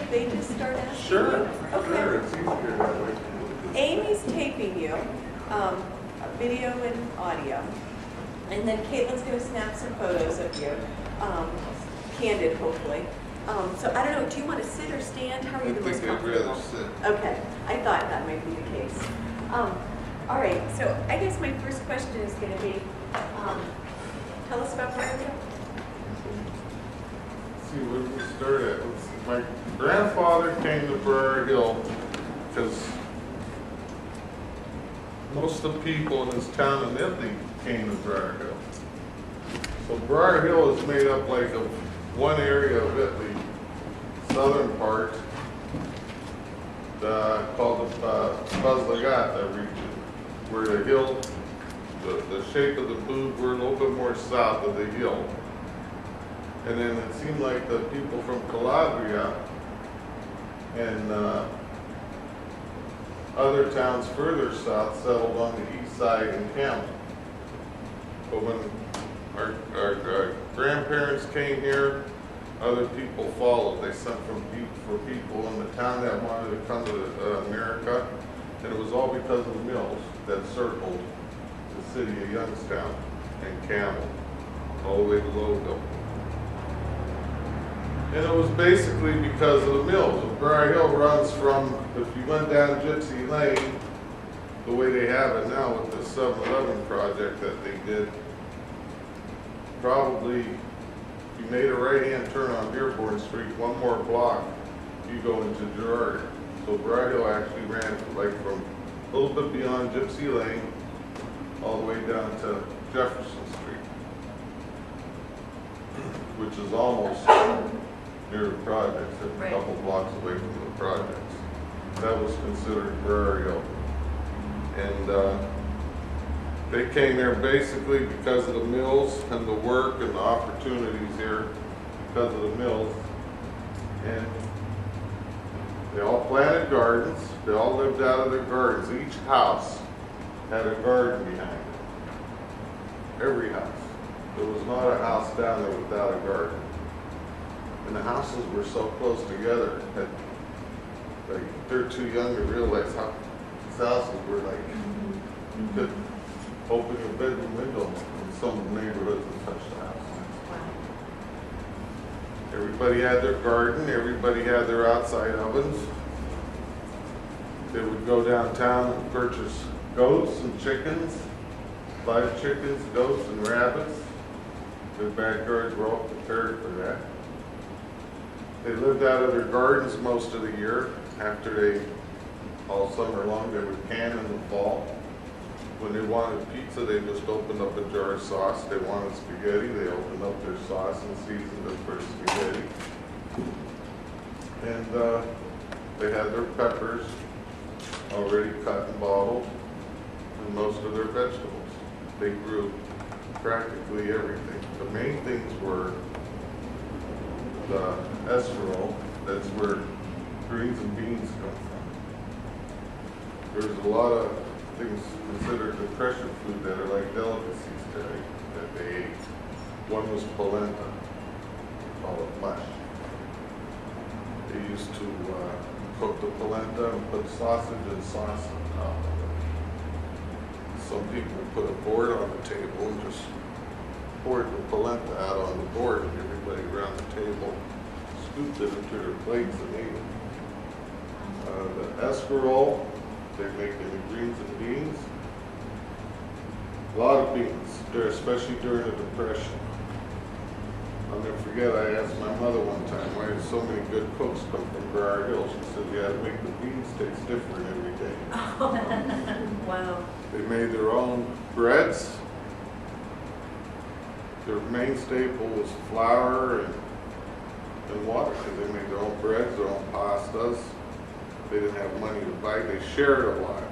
they just start asking Sure. you? Okay. Sure, it's easier that way. Amy's taping you, video and audio. And then Caitlin's gonna snap some photos of you, candid hopefully. So I don't know, do you want to sit or stand? How are you the most I'd comfortable? rather sit. Okay, I thought that might be the case. All right, so I guess my first question is gonna be, tell us about Briar Hill. See, where did we start at? My grandfather came to Briar Hill because most of the people in this town in Italy came to Briar Hill. So Briar Hill is made up like of one area of Italy, southern part, called the Basilicata region, where the hill, the shape of the booth were a little bit more south of the hill. And then it seemed like the people from Calabria and other towns further south settled on the east side in Camden. But when our grandparents came here, other people followed. They sent for people in the town that wanted to come to America, and it was all because of the mills that circled the city of Youngstown and Camden, all the way to Louisville. And it was basically because of the mills. Briar Hill runs from, if you went down Gypsy Lane, the way they have it now with the 7-Eleven project that they did, probably, if you made a right-hand turn on Dearborn Street, one more block, you go into Girard. So Briar Hill actually ran like from a little bit beyond Gypsy Lane, all the way down to Jefferson Street, which is almost near the projects, a couple blocks away from the projects. That was considered Briar Hill. And they came here basically because of the mills and the work and the opportunities here because of the mills. And they all planted gardens. They all lived out of their gardens. Each house had a garden behind it. Every house. There was not a house down there without a garden. And the houses were so close together that like they're too young to realize how these houses were like, you could open your bedroom window in some neighborhoods and touch the house. Everybody had their garden, everybody had their outside ovens. They would go downtown and purchase goats and chickens, live chickens, goats, and rabbits. Their backyards were all prepared for that. They lived out of their gardens most of the year. After they, all summer long, they would can in the fall. When they wanted pizza, they just opened up a jar of sauce. They wanted spaghetti, they opened up their sauce and seasoned it for spaghetti. And they had their peppers already cut and bottled, and most of their vegetables. They grew practically everything. The main things were the escarole, that's where greens and beans come from. There's a lot of things considered depression food that are like delicacies today that they ate. One was polenta, called it mush. They used to cook the polenta and put sausage and sauce on top of it. Some people put a board on the table and just poured the polenta out on the board, and everybody around the table scooped it into their plates and ate it. The escarole, they make in the greens and beans. A lot of beans, especially during the Depression. I'll never forget, I asked my mother one time, why did so many good cooks come from Briar Hill? She said, you had to make the beans taste different every day. Wow. They made their own breads. Their main staple was flour and water, because they made their own breads, their own pastas. They didn't have money to buy. They shared a lot.